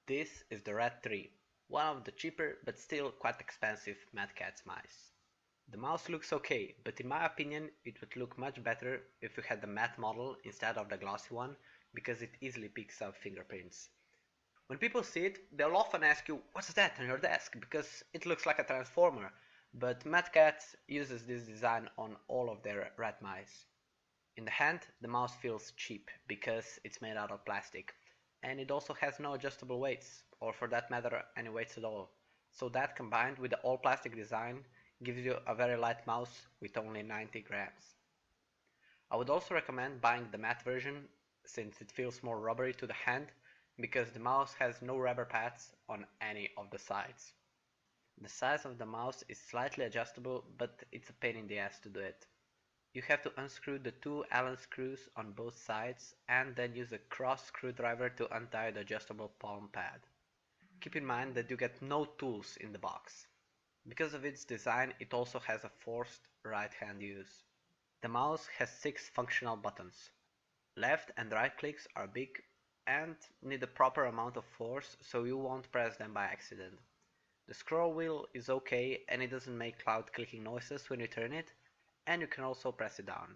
This is the R.A.T, one of the cheaper but still quite expensive Mad Catz mice. The mouse looks okay, but in my opinion it would look much better if you had the matte model instead of the glossy one, because it easily picks up fingerprints. When people see it, they'll often ask you, "What's that on your desk?" because it looks like a transformer, but Mad Catz uses this design on all of their rat mice. In the hand, the mouse feels cheap because it's made out of plastic, and it also has no adjustable weights, or for that matter any weights at all, so that combined with the all plastic design gives you a very light mouse with only 90 grams. I would also recommend buying the matte version since it feels more rubbery to the hand, because the mouse has no rubber pads on any of the sides. The size of the mouse is slightly adjustable, but it's a pain in the ass to do it. You have to unscrew the two Allen screws on both sides and then use a cross screwdriver to untie the adjustable palm pad. Keep in mind that you get no tools in the box. Because of its design, it also has a forced right hand use. The mouse has 6 functional buttons. Left and right clicks are big and need a proper amount of force, so you won't press them by accident. The scroll wheel is okay and it doesn't make loud clicking noises when you turn it, and you can also press it down.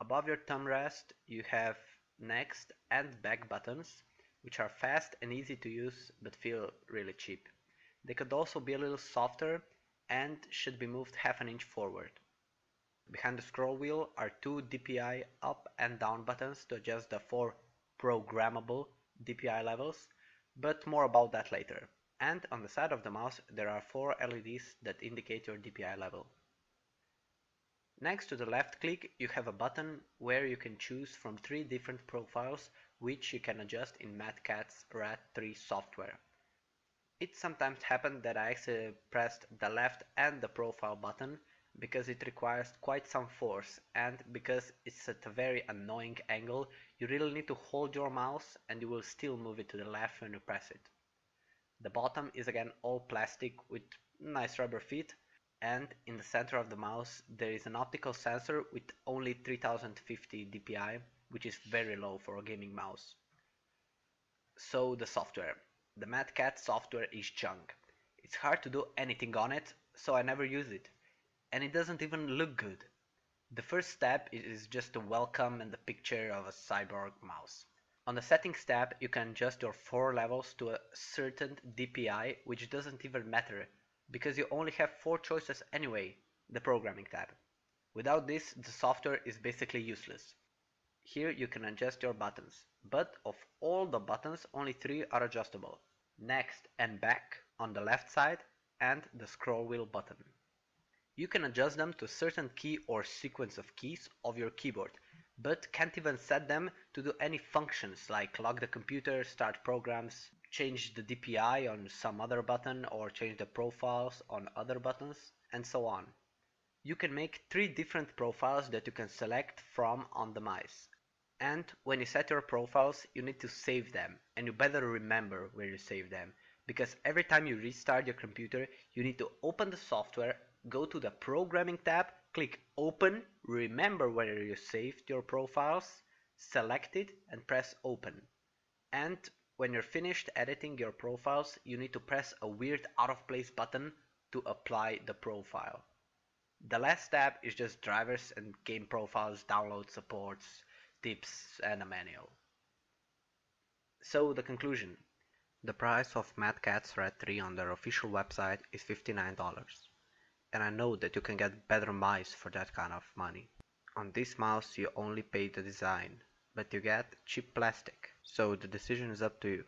Above your thumb rest you have next and back buttons, which are fast and easy to use but feel really cheap. They could also be a little softer and should be moved half an inch forward. Behind the scroll wheel are 2 DPI up and down buttons to adjust the 4 programmable DPI levels, but more about that later. And on the side of the mouse there are 4 LEDs that indicate your DPI level. Next to the left click you have a button where you can choose from 3 different profiles which you can adjust in Mad Catz R.A.T software. It sometimes happened that I actually pressed the left and the profile button because it requires quite some force, and because it's at a very annoying angle you really need to hold your mouse and you will still move it to the left when you press it. The bottom is again all plastic with nice rubber feet, and in the center of the mouse there is an optical sensor with only 3050 dpi, which is very low for a gaming mouse. So the software. The Mad Catz software is junk. It's hard to do anything on it, so I never use it. And it doesn't even look good. The first step is just a welcome and the picture of a cyborg mouse. On the settings tab you can adjust your 4 levels to a certain DPI, which doesn't even matter, because you only have 4 choices anyway, the programming tab. Without this, the software is basically useless. Here you can adjust your buttons, but of all the buttons only 3 are adjustable. Next and back on the left side, and the scroll wheel button. You can adjust them to a certain key or sequence of keys of your keyboard, but can't even set them to do any functions like lock the computer, start programs, change the DPI on some other button, or change the profiles on other buttons, and so on. You can make 3 different profiles that you can select from on the mice. And when you set your profiles you need to save them, and you better remember where you save them, because every time you restart your computer you need to open the software, go to the programming tab, click open, remember where you saved your profiles, select it and press open. And when you're finished editing your profiles you need to press a weird out of place button to apply the profile. The last tab is just drivers and game profiles, download supports, tips and a manual. So the conclusion. The price of Mad Catz R.A.T on their official website is $59. And I know that you can get better mice for that kind of money. On this mouse you only pay the design, but you get cheap plastic, so the decision is up to you.